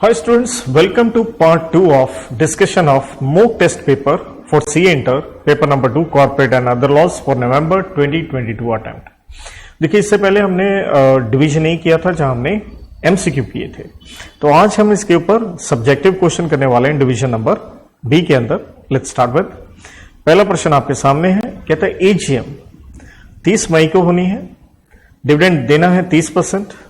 Hi students, welcome to part 2 of discussion of mock test paper for C-Inter, paper number 2 corporate and other laws for November 2022 attempt. देखिए इससे पहले हमने division A किया था जहां हमने एमसीक्यू किए थे, तो आज हम इसके ऊपर सब्जेक्टिव क्वेश्चन करने वाले हैं डिवीजन नंबर बी के अंदर। लेट्स स्टार्ट विद पहला प्रश्न आपके सामने है, कहता है एजीएम 30 मई को होनी है, डिविडेंड देना है 30%।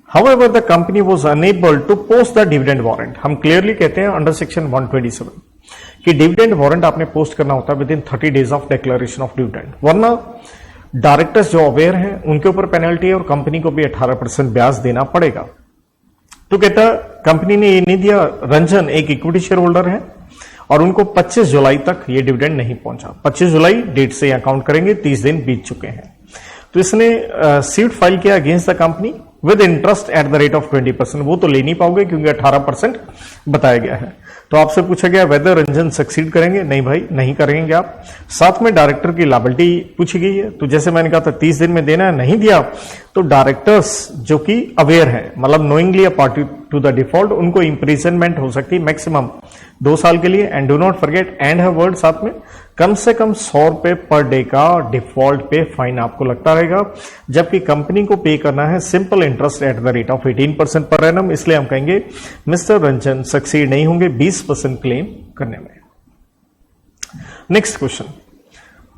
However, the company was unable to post the dividend warrant. हम क्लियरली कहते हैं अंडर सेक्शन 127 कि डिविडेंड वारंट आपने पोस्ट करना होता है with in 30 days of declaration of dividend, वरना डायरेक्टर्स जो अवेयर हैं उनके ऊपर पेनल्टी है और कंपनी को भी 18% ब्याज देना पड़ेगा। तो कहता कंपनी ने ये नहीं दिया। रंजन एक इक्विटी शेयर होल्डर है और उनको 25 जुलाई तक ये डिविडेंड नहीं पहुंचा। 25 जुलाई डेट से अकाउंट करेंगे, 30 दिन बीत चुके हैं। तो इसने सीट फाइल किया against the company with interest at the rate of 20%। वो तो ले नहीं पाओगे क्योंकि 18% बताया गया है। तो आपसे पूछा गया वेदर रंजन सक्सीड करेंगे, नहीं भाई नहीं करेंगे आप। साथ में डायरेक्टर की लायबिलिटी पूछी गई है, तो जैसे मैंने कहा था 30 दिन में देना है, नहीं दिया तो डायरेक्टर्स जो कि अवेयर है, मतलब knowingly a party to the default, उनको इंप्रिजनमेंट हो सकती है मैक्सिमम 2 साल के लिए। And do not forget and है वर्ड साथ में, कम से कम 100 रुपए पर डे का डिफॉल्ट पे फाइन आपको लगता रहेगा, जबकि कंपनी को पे करना है simple interest at the rate of 18% per annum. इसलिए हम कहेंगे मिस्टर रंजन सक्सीड नहीं होंगे 20% क्लेम करने में। नेक्स्ट क्वेश्चन,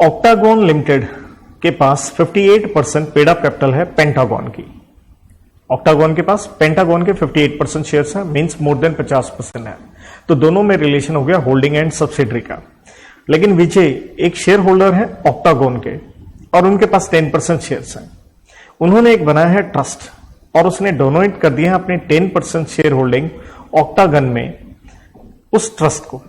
ऑक्टागोन लिमिटेड के पास 58% पेड अप कैपिटल है पेंटागन की। ऑक्टागोन के पास पेंटागन के 58% शेयर्स हैं, मींस मोर देन 50% है। तो दोनों में रिलेशन हो गया होल्डिंग एंड सब्सिडरी का। लेकिन विजय एक शेयर होल्डर है ऑक्टागोन के और उनके पास 10% शेयर्स हैं। उन्होंने एक बनाया है ट्रस्ट और उसने डोनेट कर दिया है अपने 10% शेयर होल्डिंग ऑक्टागन में उस ट्रस्ट को।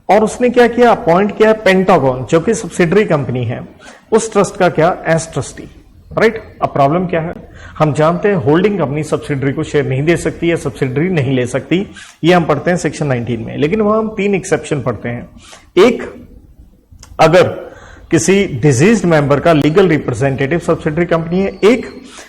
और उसने क्या किया, अपॉइंट किया पेंटागन जो कि सब्सिडरी कंपनी है उस ट्रस्ट का क्या एज ट्रस्टी, राइट। अब प्रॉब्लम क्या है, हम जानते हैं होल्डिंग कंपनी सब्सिडरी को शेयर नहीं दे सकती या सब्सिडरी नहीं ले सकती, ये हम पढ़ते हैं सेक्शन 19 में। लेकिन वहां हम 3 एक्सेप्शन पढ़ते हैं। एक, अगर किसी डिजीज्ड मेंबर का लीगल रिप्रेजेंटेटिव सब्सिडरी कंपनी है। एक,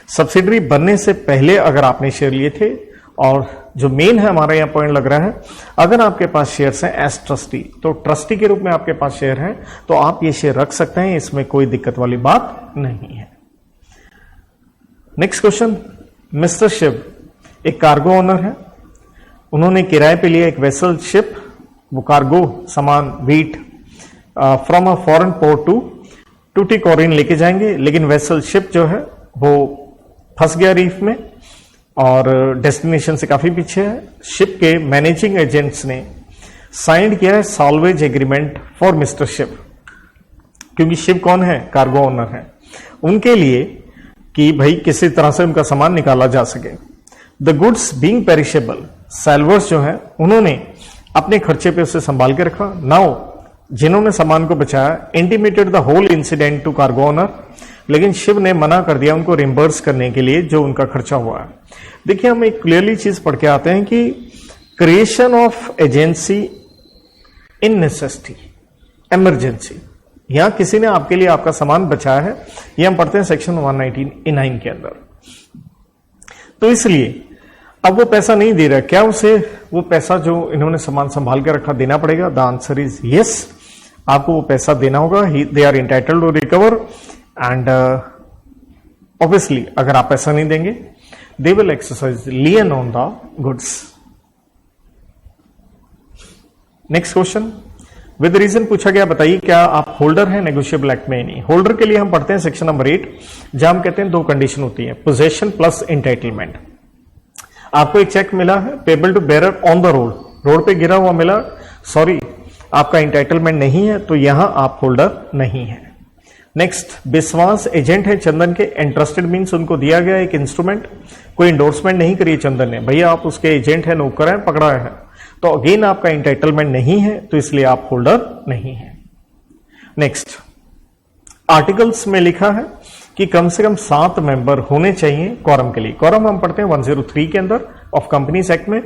सब्सिडरी बनने से पहले अगर आपने शेयर लिए थे। और जो मेन है हमारा यहां पॉइंट लग रहा है, अगर आपके पास शेयर्स हैं एज ट्रस्टी, तो ट्रस्टी के रूप में आपके पास शेयर हैं तो आप ये शेयर रख सकते हैं, इसमें कोई दिक्कत वाली बात नहीं है। नेक्स्ट क्वेश्चन, मिस्टर शिव एक कार्गो ओनर है। उन्होंने किराए पे लिया एक वेसल शिप, वो कार्गो सामान wheat from a foreign port to Tuticorin लेके जाएंगे, लेकिन वेसल शिप जो है वो फंस गया रीफ में और डेस्टिनेशन से काफी पीछे है। शिप के मैनेजिंग एजेंट्स ने साइन किया है salvage agreement for mister Shiv, क्योंकि शिव कौन है, कार्गो ओनर है, उनके लिए कि भाई किसी तरह से उनका सामान निकाला जा सके। द गुड्स बीइंग पेरिशेबल, सेलवर्स जो है उन्होंने अपने खर्चे पे उसे संभाल के रखा। नाउ जिन्होंने सामान को बचाया intimated the whole incident to cargo owner, लेकिन शिव ने मना कर दिया उनको रिम्बर्स करने के लिए जो उनका खर्चा हुआ है। देखिए हम एक क्लियरली चीज पढ़ के आते हैं कि creation of agency in necessity, emergency, यहां किसी ने आपके लिए आपका सामान बचाया है, ये हम पढ़ते हैं सेक्शन 119(9) के अंदर। तो इसलिए अब वो पैसा नहीं दे रहा, क्या उसे वो पैसा जो इन्होंने सामान संभाल के रखा देना पड़ेगा? द आंसर इज यस, आपको वो पैसा देना होगा। They are entitled to recover and obviously अगर आप पैसा नहीं देंगे they will exercise lien on the goods. Next question, with reason पूछा गया, बताइए क्या आप होल्डर हैं नेगोशिएबल एक्ट में? नहीं। होल्डर के लिए हम पढ़ते हैं सेक्शन नंबर 8, जहां हम कहते हैं 2 कंडीशन होती है, पोजेशन प्लस एंटाइटलमेंट। आपको एक चेक मिला है payable to bearer on the road, road पे गिरा हुआ मिला, सॉरी आपका एंटाइटलमेंट नहीं है, तो यहां आप होल्डर नहीं है। नेक्स्ट, विश्वास एजेंट है चंदन के, एंट्रस्टेड मीन्स उनको दिया गया एक इंस्ट्रूमेंट, कोई इंडोर्समेंट नहीं करी चंदन ने, भैया आप उसके एजेंट है, नौकर है, पकड़ा है, तो अगेन आपका एंटाइटलमेंट नहीं है, तो इसलिए आप होल्डर नहीं है। नेक्स्ट, आर्टिकल्स में लिखा है कि कम से कम 7 मेंबर होने चाहिए कॉरम के लिए। कॉरम हम पढ़ते हैं 103 के अंदर ऑफ कंपनीज एक्ट में,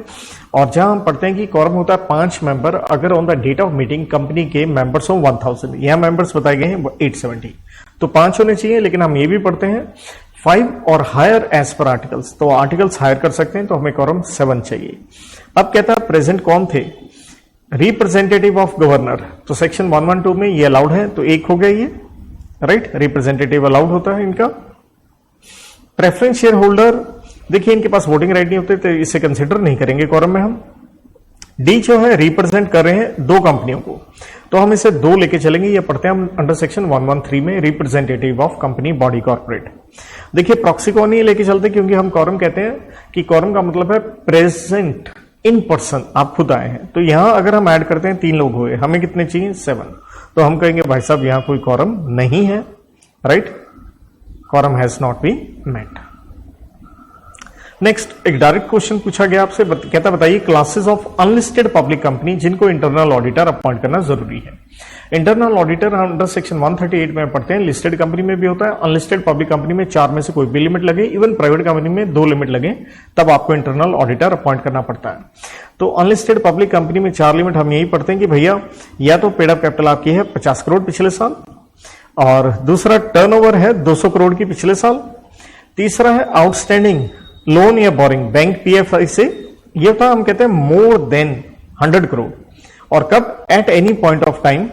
और जहां हम पढ़ते हैं कि कॉरम होता है 5 मेंबर अगर on the date of meeting company के मेंबर्स हो 1000। यहां मेंबर्स बताए गए हैं 870, तो 5 होने चाहिए। लेकिन हम ये भी पढ़ते हैं 5 और हायर एज पर आर्टिकल्स, तो आर्टिकल्स हायर कर सकते हैं, तो हमें कॉलम 7 चाहिए। अब कहता है प्रेजेंट कौन थे, रिप्रेजेंटेटिव ऑफ गवर्नर, तो सेक्शन 112 में ये अलाउड है, तो एक हो गया ये, राइट, रिप्रेजेंटेटिव अलाउड होता है इनका। प्रेफरेंस शेयर होल्डर, देखिए इनके पास वोटिंग राइट नहीं होते, तो इसे कंसिडर नहीं करेंगे कॉलम में हम। डी जो है रिप्रेजेंट कर रहे हैं दो कंपनियों को, तो हम इसे दो लेके चलेंगे, ये पढ़ते हैं हम अंडर सेक्शन 113 में, representative of company body corporate. देखिए प्रॉक्सी को नहीं लेके चलते, क्योंकि हम कॉरम कहते हैं कि कॉरम का मतलब है प्रेजेंट इन पर्सन, आप खुद आए हैं। तो यहां अगर हम ऐड करते हैं 3 लोग हुए, हमें कितने चाहिए 7, तो हम कहेंगे भाई साहब यहां कोई कॉरम नहीं है, right, quorum has not been met. Next एक डायरेक्ट क्वेश्चन पूछा गया आपसे, कहता बताइए classes of unlisted public company जिनको इंटरनल ऑडिटर अपॉइंट करना जरूरी है। इंटरनल ऑडिटर अंडर सेक्शन 138 में पढ़ते हैं, लिस्टेड कंपनी में भी होता है, अनलिस्टेड पब्लिक कंपनी में 4 में से कोई भी लिमिट लगे, इवन प्राइवेट कंपनी में 2 लिमिट लगे, तब आपको इंटरनल ऑडिटर अपॉइंट करना पड़ता है। तो अनलिस्टेड पब्लिक कंपनी में 4 लिमिट हम यही पढ़ते हैं कि भैया या तो पेड अप कैपिटल आपकी है 50 करोड़ पिछले साल, और दूसरा टर्नओवर है 200 करोड़ की पिछले साल, तीसरा है आउटस्टैंडिंग लोन या बोरिंग बैंक पीएफआई से, ये होता हम कहते हैं मोर देन 100 करोड़, और कब at any point of time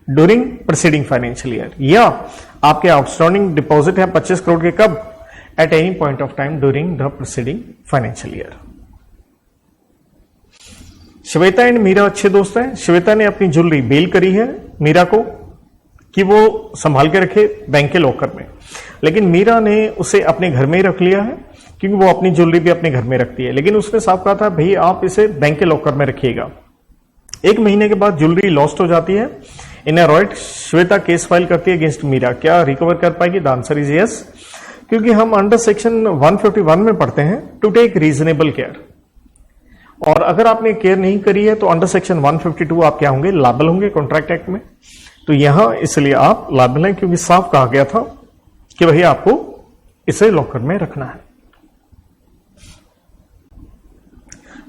during preceding financial year, या आपके आउटस्टैंडिंग डिपॉजिट है 25 करोड़ के कब, at any point of time during the preceding financial year. Shweta and Meera अच्छे दोस्त हैं। श्वेता ने अपनी ज्वेलरी बेल करी है मीरा को कि वो संभाल के रखे बैंक के लॉकर में, लेकिन मीरा ने उसे अपने घर में ही रख लिया है, क्योंकि वो अपनी ज्वेलरी भी अपने घर में रखती है, लेकिन उसने साफ कहा था भाई आप इसे बैंक के लॉकर में रखिएगा। 1 महीने के बाद ज्वेलरी लॉस्ट हो जाती है in right, Shweta case file करती है अगेंस्ट मीरा, क्या रिकवर कर पाएगी? द आंसर इज यस, क्योंकि हम अंडर सेक्शन 151 में पढ़ते हैं टू टेक रीजनेबल केयर, और अगर आपने केयर नहीं करी है तो अंडर सेक्शन 152 आप क्या होंगे, लायबल होंगे कॉन्ट्रैक्ट एक्ट में। तो यहां इसलिए आप लायबल हैं, क्योंकि साफ कहा गया था कि भैया आपको इसे लॉकर में रखना है।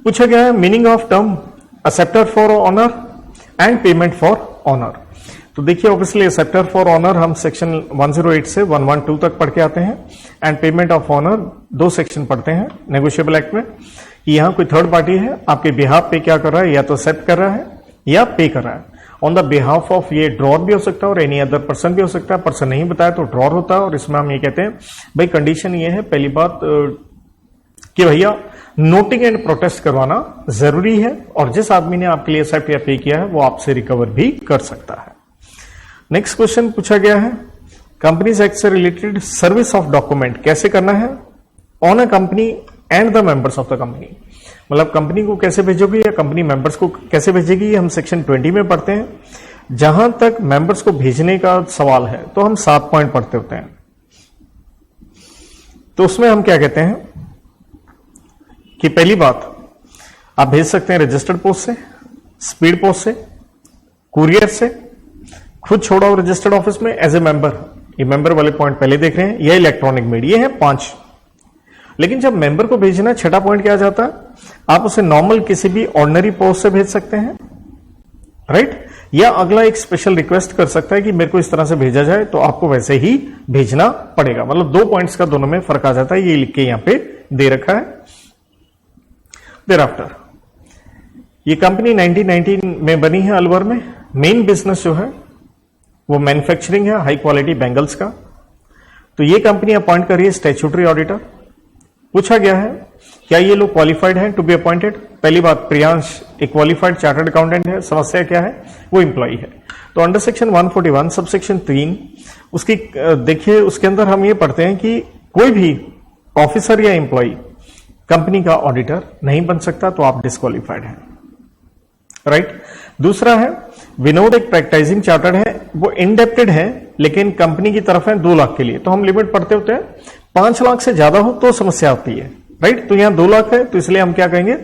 पूछा गया है meaning of term acceptor for honour and payment for honour. तो देखिए ऑब्वियसली एक्सेप्टर फॉर ऑनर हम सेक्शन 108 से 112 तक पढ़ के आते हैं, and payment of honour 2 section पढ़ते हैं नेगोशिएबल एक्ट में, कि यहां कोई थर्ड पार्टी है आपके बिहाफ पे क्या कर रहा है, या तो एक्सेप्ट कर रहा है या पे कर रहा है ऑन द बिहाफ ऑफ, ये ड्रॉर भी हो सकता है और एनी अदर पर्सन भी हो सकता है, पर्सन नहीं बताया तो ड्रॉर होता है। और इसमें हम ये कहते हैं भाई कंडीशन ये है पहली बात कि भैया नोटिंग एंड प्रोटेस्ट करवाना जरूरी है, और जिस आदमी ने आपके लिए एक्सेप्ट या पे किया है वो आपसे रिकवर भी कर सकता है। नेक्स्ट क्वेश्चन पूछा गया है कंपनीज एक्ट से रिलेटेड सर्विस ऑफ डॉक्यूमेंट कैसे करना है on a company and the members of the company, मतलब कंपनी को कैसे भेजोगे या कंपनी मेंबर्स को कैसे भेजेगी, हम सेक्शन 20 में पढ़ते हैं। जहां तक मेंबर्स को भेजने का सवाल है तो हम 7 पॉइंट पढ़ते होते हैं, तो उसमें हम क्या कहते हैं कि पहली बात आप भेज सकते हैं रजिस्टर्ड पोस्ट से, स्पीड पोस्ट से, कुरियर से, खुद छोड़ा हो रजिस्टर्ड ऑफिस में एज ए मेंबर, ये मेंबर वाले पॉइंट पहले देख रहे हैं, यह इलेक्ट्रॉनिक मीडिया है 5। लेकिन जब मेंबर को भेजना 6ठा पॉइंट क्या आ जाता है, आप उसे नॉर्मल किसी भी ऑर्डिनरी पोस्ट से भेज सकते हैं, राइट, या अगला एक स्पेशल रिक्वेस्ट कर सकता है कि मेरे को इस तरह से भेजा जाए, तो आपको वैसे ही भेजना पड़ेगा। मतलब 2 पॉइंट्स का दोनों में फर्क आ जाता है, ये लिख के यहां पे दे रखा है। देयर आफ्टर ये कंपनी 1919 में बनी है अलवर में, मेन बिजनेस जो है वो मैन्युफैक्चरिंग है हाई क्वालिटी बैंगल्स का। तो ये कंपनी अपॉइंट कर रही है स्टैट्यूटरी ऑडिटर। पूछा गया है क्या ये लोग क्वालिफाइड हैं टू बी अपॉइंटेड? पहली बात प्रियांश एक क्वालिफाइड चार्टर्ड अकाउंटेंट है, समस्या क्या है, वो इंप्लॉई है। तो अंडर सेक्शन 141 सब सेक्शन 3 उसकी देखिए, उसके अंदर हम ये पढ़ते हैं कि कोई भी ऑफिसर या इंप्लॉई कंपनी का ऑडिटर नहीं बन सकता, तो आप डिस्क्वालिफाइड हैं, राइट। दूसरा है विनोद एक प्रैक्टाइजिंग चार्टर्ड है, वो इनडेप्टेड है लेकिन कंपनी की तरफ है 2 लाख के लिए, तो हम लिमिट पढ़ते होते हैं 5 लाख से ज्यादा हो तो समस्या आती है, राइट। तो यहां 2 लाख है, तो इसलिए हम क्या कहेंगे,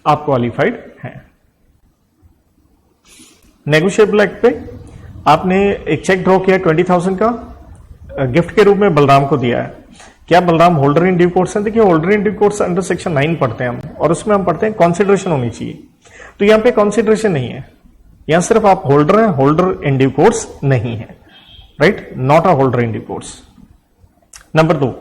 आप क्वालिफाइड हैं। नेगोशिएबल एक्ट पे आपने एक चेक ड्रॉ किया 20,000 का गिफ्ट के रूप में बलराम को दिया है, क्या Balram holder in due course है? देखिए holder in due course under section 9 पढ़ते हैं हम, और उसमें हम पढ़ते हैं कॉन्सिडरेशन होनी चाहिए, तो यहां पे कॉन्सिडरेशन नहीं है, यहां सिर्फ आप होल्डर हैं, होल्डर इन ड्यू कोर्स नहीं है, right, not a holder in due course. Number 2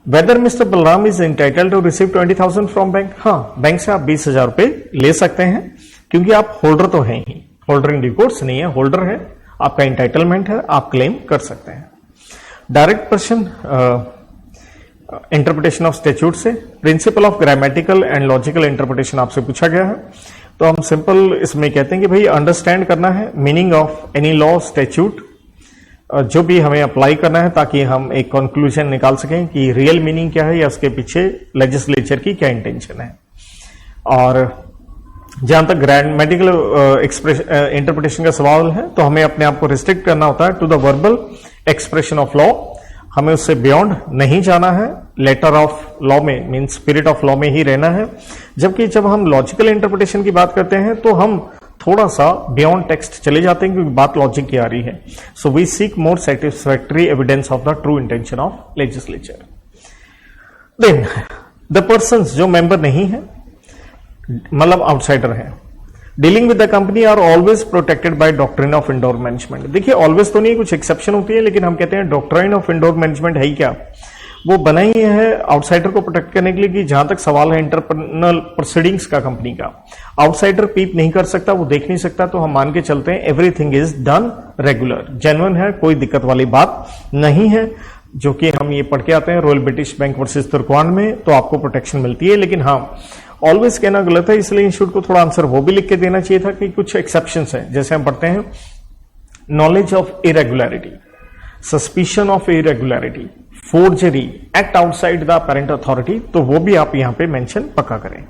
whether mister Balram is entitled to receive 20,000 from bank. हाँ, बैंक से आप 20,000 रुपए ले सकते हैं क्योंकि आप होल्डर तो हैं ही, होल्डर इन ड्यू कोर्स नहीं है, होल्डर है, आपका एंटाइटलमेंट है, आप क्लेम कर सकते हैं। Direct question interpretation of statute से principle of grammatical and logical interpretation आपसे पूछा गया है, तो हम सिंपल इसमें कहते हैं कि भाई अंडरस्टैंड करना है meaning of any law statute, जो भी हमें अप्लाई करना है ताकि हम एक कंक्लूजन निकाल सकें कि रियल मीनिंग क्या है या उसके पीछे लेजिस्लेचर की क्या इंटेंशन है। और जहां तक ग्रामेटिकल इंटरप्रिटेशन का सवाल है तो हमें अपने आप को रिस्ट्रिक्ट करना होता है to the verbal expression of law, हमें उससे बियॉन्ड नहीं जाना है, लेटर ऑफ लॉ में मीन स्पिरिट ऑफ लॉ में ही रहना है। जबकि जब हम लॉजिकल इंटरप्रिटेशन की बात करते हैं तो हम थोड़ा सा बियॉन्ड टेक्स्ट चले जाते हैं क्योंकि बात लॉजिक की आ रही है। So we seek more satisfactory evidence of the true intention of legislature. Then the persons जो मेंबर नहीं है, मतलब आउटसाइडर है, dealing with the company are always protected by doctrine of indoor management. देखिए ऑलवेज तो नहीं, कुछ एक्सेप्शन होती है, लेकिन हम कहते हैं डॉक्ट्रिन ऑफ इंडोर मैनेजमेंट है ही क्या, वो बना ही है आउटसाइडर को प्रोटेक्ट करने के लिए कि जहां तक सवाल है इंटरपर्सनल प्रोसीडिंग्स का कंपनी का, आउटसाइडर पीप नहीं कर सकता, वो देख नहीं सकता, तो हम मान के चलते हैं everything is done regular, genuine है, कोई दिक्कत वाली बात नहीं है। जो कि हम ये पढ़ के आते हैं रॉयल ब्रिटिश बैंक वर्सेस तुर्कवान में, तो आपको प्रोटेक्शन मिलती है। लेकिन हाँ, ऑलवेज कहना गलत है, इसलिए इंस्टीट्यूट को थोड़ा आंसर वो भी लिख के देना चाहिए था कि कुछ एक्सेप्शंस हैं, जैसे हम पढ़ते हैं knowledge of irregularity, suspicion of irregularity, forgery, act outside the parent authority, तो वो भी आप यहां पे मेंशन पक्का करें।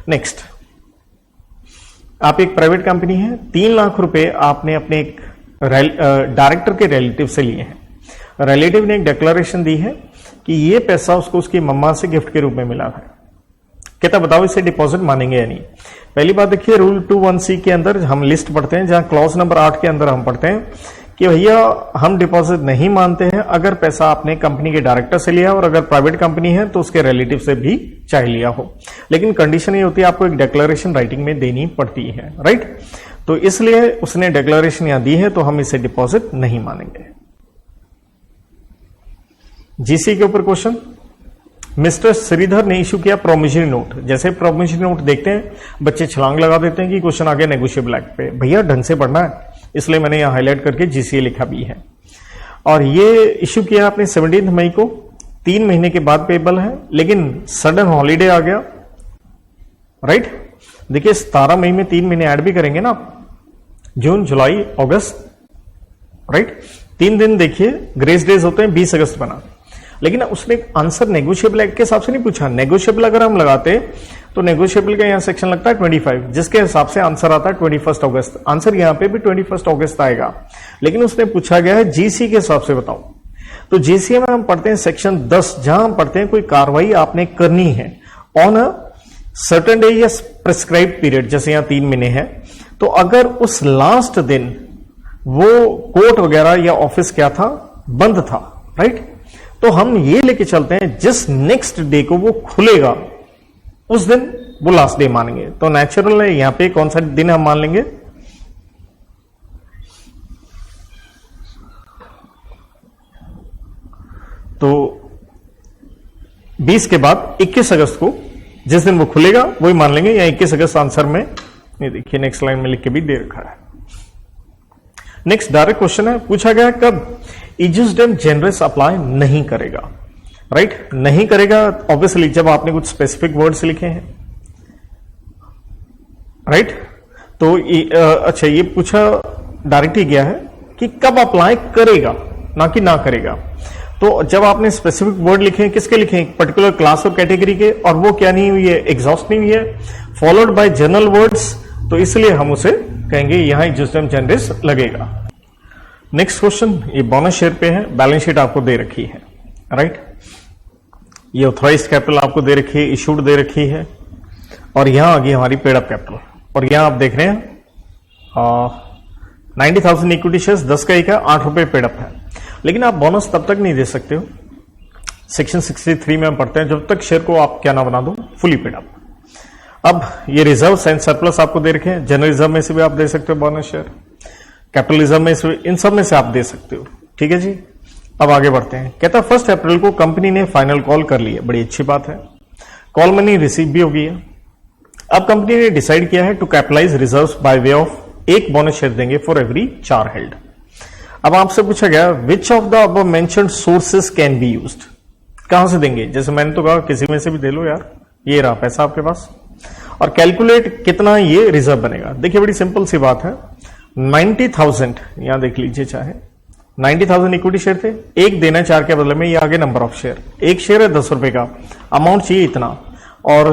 नेक्स्ट, आप एक प्राइवेट कंपनी है, 3 लाख रुपए आपने अपने एक डायरेक्टर के रिलेटिव से लिए हैं। रिलेटिव ने एक डिक्लेरेशन दी है कि ये पैसा उसको उसकी मम्मा से गिफ्ट के रूप में मिला है। कहता बताओ इसे डिपॉजिट मानेंगे या नहीं। पहली बात देखिए, रूल 21C के अंदर हम लिस्ट पढ़ते हैं, जहां क्लॉज नंबर 8 के अंदर हम पढ़ते हैं कि भैया हम डिपॉजिट नहीं मानते हैं अगर पैसा आपने कंपनी के डायरेक्टर से लिया और अगर प्राइवेट कंपनी है तो उसके रिलेटिव से भी चाहे लिया हो, लेकिन कंडीशन ये होती है आपको एक डिक्लेरेशन राइटिंग में देनी पड़ती है, राइट। तो इसलिए उसने डिक्लेरेशन यहां दी है तो हम इसे डिपॉजिट नहीं मानेंगे। जीसी के ऊपर क्वेश्चन, मिस्टर श्रीधर ने इशू किया प्रोमिसरी नोट। जैसे प्रोमिसरी नोट देखते हैं बच्चे छलांग लगा देते हैं कि क्वेश्चन आ गया नेगोशिएबल एक्ट पे। भैया ढंग से पढ़ना है, इसलिए मैंने यहां हाईलाइट करके जीसीए लिखा भी है। और ये इशू किया आपने 17 मई को, 3 महीने के बाद पेबल है, लेकिन सडन हॉलीडे आ गया, राइट। देखिए 17 मई में 3 महीने ऐड भी करेंगे ना आप, जून जुलाई अगस्त, राइट। 3 दिन देखिए ग्रेस डेज होते हैं, 20 अगस्त बना, लेकिन उसने आंसर नेगोशिएबल एक्ट के हिसाब से नहीं पूछा। नेगोशिएबल अगर हम लगाते तो नेगोशिएबल का यहां सेक्शन लगता है 25, जिसके हिसाब से आंसर आता है 21 अगस्त। आंसर यहां पे भी 21 अगस्त आएगा, लेकिन उसने पूछा गया है जीसी के हिसाब से बताओ। तो जीसी में हम पढ़ते हैं सेक्शन 10, जहां हम पढ़ते हैं कोई कार्रवाई आपने करनी है ऑन अ सर्टेन डे या प्रिस्क्राइब पीरियड, जैसे यहां 3 महीने है, तो अगर उस लास्ट दिन वो कोर्ट वगैरह या ऑफिस क्या था, बंद था, राइट, तो हम ये लेके चलते हैं जिस नेक्स्ट डे को वो खुलेगा उस दिन वो लास्ट डे मानेंगे। तो नेचुरल है यहां पे कौन सा दिन हम मान लेंगे, तो 20 के बाद 21 अगस्त को जिस दिन वो खुलेगा वही मान लेंगे, या 21 अगस्त आंसर में, ये देखिए नेक्स्ट लाइन में लिख के भी दे रखा है। नेक्स्ट डायरेक्ट क्वेश्चन है, पूछा गया कब इजस्डेम जेनरेस अप्लाई नहीं करेगा, राइट। नहीं करेगा ऑब्वियसली जब आपने कुछ स्पेसिफिक वर्ड्स लिखे हैं, राइट। तो अच्छा ये पूछा डायरेक्ट ही गया है कि कब अप्लाई करेगा, ना कि ना करेगा। तो जब आपने स्पेसिफिक वर्ड लिखे हैं, किसके लिखे हैं, पर्टिकुलर क्लास और कैटेगरी के, और वो क्या नहीं हुई है, एग्जॉस्ट नहीं हुई है, फॉलोड बाय जनरल वर्ड्स, तो इसलिए हम उसे कहेंगे यहां इजस्डेम जेनरेस लगेगा। नेक्स्ट क्वेश्चन, ये बोनस शेयर पे है, बैलेंस शीट आपको दे रखी है, राइट। ये ऑथराइज्ड कैपिटल आपको दे रखी है, इशूड दे रखी है, और यहां आ गई हमारी पेड अप कैपिटल, और यहां आप देख रहे हैं 90,000 इक्विटी शेयर्स, 10 का एक है, 8 रुपए पेड अप है। लेकिन आप बोनस तब तक नहीं दे सकते हो, सेक्शन 63 में हम पढ़ते हैं, जब तक शेयर को आप क्या ना बना दो फुली पेड अप। अब ये रिजर्व एंड सरप्लस आपको दे रखे हैं, जनरल रिजर्व में से भी आप दे सकते हो बोनस शेयर, कैपिटल रिजर्व में से, इन सब में से आप दे सकते हो, ठीक है जी। अब आगे बढ़ते हैं। कहता 1 अप्रैल को कंपनी ने फाइनल कॉल कर ली है, बड़ी अच्छी बात है, कॉल मनी रिसीव भी हो गई है। अब कंपनी ने डिसाइड किया है to capitalise reserves by way of एक बोनस शेयर देंगे फॉर एवरी 4 हेल्ड। अब आपसे पूछा गया which of the above mentioned sources can be used, कहां से देंगे? जैसे मैंने तो कहा किसी में से भी दे लो यार, ये रहा पैसा आपके पास, और कैलकुलेट कितना ये रिजर्व बनेगा। देखिए बड़ी सिंपल सी बात है, 90,000 यहां देख लीजिए, चाहे 90,000 इक्विटी शेयर थे, एक देना 4 के बदले में, ये आगे नंबर ऑफ शेयर, एक शेयर है 10 रुपए का, अमाउंट चाहिए इतना, और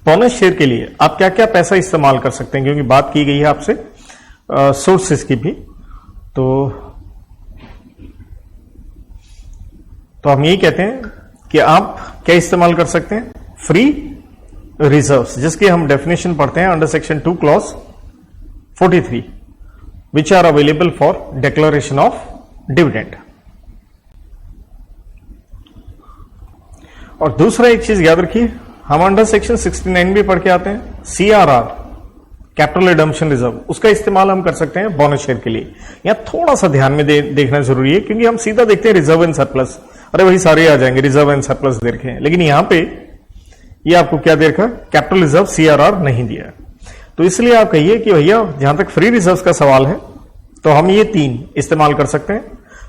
बोनस शेयर के लिए आप क्या क्या पैसा इस्तेमाल कर सकते हैं, क्योंकि बात की गई है आपसे सोर्सेस की भी, तो हम यही कहते हैं कि आप क्या इस्तेमाल कर सकते हैं, फ्री रिजर्व्स, जिसकी हम डेफिनेशन पढ़ते हैं under section 2 clause 43, which are available for declaration of dividend। और दूसरा एक चीज याद रखिए, हम अंडर सेक्शन 69 भी पढ़ के आते हैं, CRR कैपिटल रिडम्पशन रिजर्व, उसका इस्तेमाल हम कर सकते हैं बोनस शेयर के लिए। यहां थोड़ा सा ध्यान में देखना जरूरी है, क्योंकि हम सीधा देखते हैं रिजर्व एंड सरप्लस, अरे वही सारे आ जाएंगे, रिजर्व एंड सरप्लस दे रखे हैं, लेकिन यहां पे ये आपको क्या दे रखा, कैपिटल रिजर्व CRR नहीं दिया है। तो इसलिए आप कहिए कि भैया जहां तक फ्री रिजर्व्स का सवाल है तो हम ये 3 इस्तेमाल कर सकते हैं,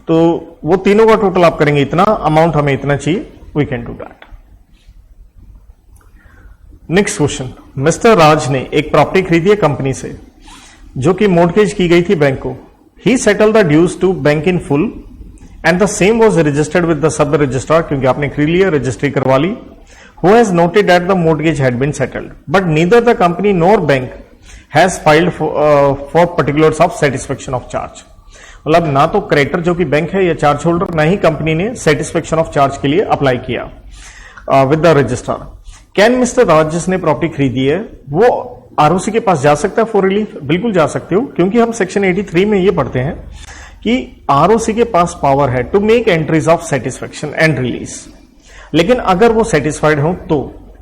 तो वो तीनों का टोटल आप करेंगे इतना, अमाउंट हमें इतना चाहिए, we can do that. Next question, mister Raj ने एक प्रॉपर्टी खरीदी है कंपनी से जो कि मॉर्गेज की गई थी बैंक को। He settle the dues to bank in full and the same was registered with the sub registrar, क्योंकि आपने खरीद लिया, रजिस्ट्री करवा ली। Who has noted that the mortgage had been settled, but neither the company nor bank has filed for particulars of satisfaction of charge। मतलब ना तो creditor जो कि बैंक है या चार्ज होल्डर, ना ही कंपनी ने सेटिस्फेक्शन ऑफ चार्ज के लिए अप्लाई किया with the registrar. Can mister Raj जिसने प्रॉपर्टी खरीदी है वो आरओसी के पास जा सकता है फॉर रिलीफ? बिल्कुल जा सकते हो, क्योंकि हम सेक्शन 83 में ये पढ़ते हैं कि आरओसी के पास पावर है to make entries of satisfaction and release. लेकिन अगर वो सेटिस्फाइड हो तो,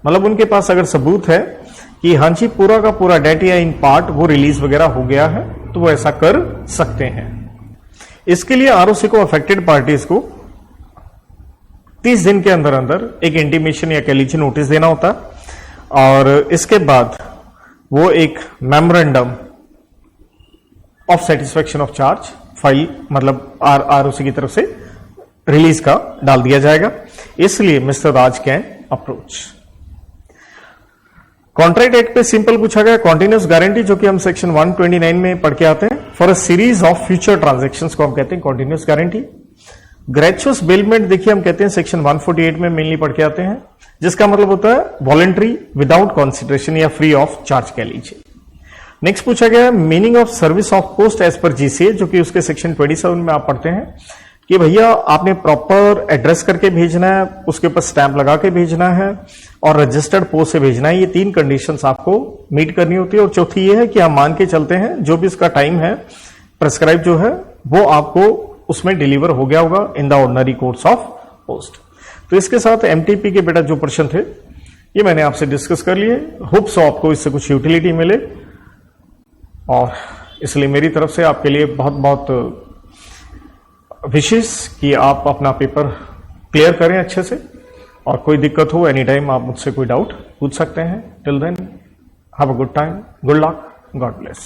मतलब उनके पास अगर सबूत है कि हाँ जी पूरा का पूरा डेट या इन पार्ट वो रिलीज वगैरह हो गया है, तो वो ऐसा कर सकते हैं। इसके लिए आरओसी को अफेक्टेड पार्टीज को 30 दिन के अंदर अंदर एक इंटीमेशन या कह लीजिए नोटिस देना होता है, और इसके बाद वो एक memorandum of satisfaction of charge file, मतलब आरओसी की तरफ से रिलीज का डाल दिया जाएगा। इसलिए mister Raj can approach. Contract act पे सिंपल पूछा गया कॉन्टिन्यूस गारंटी, जो कि हम सेक्शन 129 में पढ़ के आते हैं, for a series of future transactions को हम कहते हैं कॉन्टिन्यूस गारंटी। ग्रेचुअस बेलमेंट देखिए हम कहते हैं सेक्शन 148 में मेनली पढ़ के आते हैं, जिसका मतलब होता है वॉलेंट्री विदाउट कंसिडरेशन या फ्री ऑफ चार्ज कह लीजिए। नेक्स्ट पूछा गया meaning of service of post as per GCA, जो कि उसके सेक्शन 27 में आप पढ़ते हैं कि भैया आपने प्रॉपर एड्रेस करके भेजना है, उसके ऊपर स्टैंप लगा के भेजना है, और रजिस्टर्ड पोस्ट से भेजना है। ये 3 कंडीशंस आपको मीट करनी होती है। और चौथी ये है कि हम मान के चलते हैं जो भी इसका टाइम है प्रेस्क्राइब जो है वो आपको उसमें डिलीवर हो गया होगा in the ordinary course of post. तो इसके साथ एमटीपी के बेटा जो प्रश्न थे ये मैंने आपसे डिस्कस कर लिए। होप सो आपको इससे कुछ यूटिलिटी मिले, और इसलिए मेरी तरफ से आपके लिए बहुत बहुत विशेष कि आप अपना पेपर क्लियर करें अच्छे से, और कोई दिक्कत हो एनी टाइम आप मुझसे कोई डाउट पूछ सकते हैं। Till then have a good time, good luck, God bless.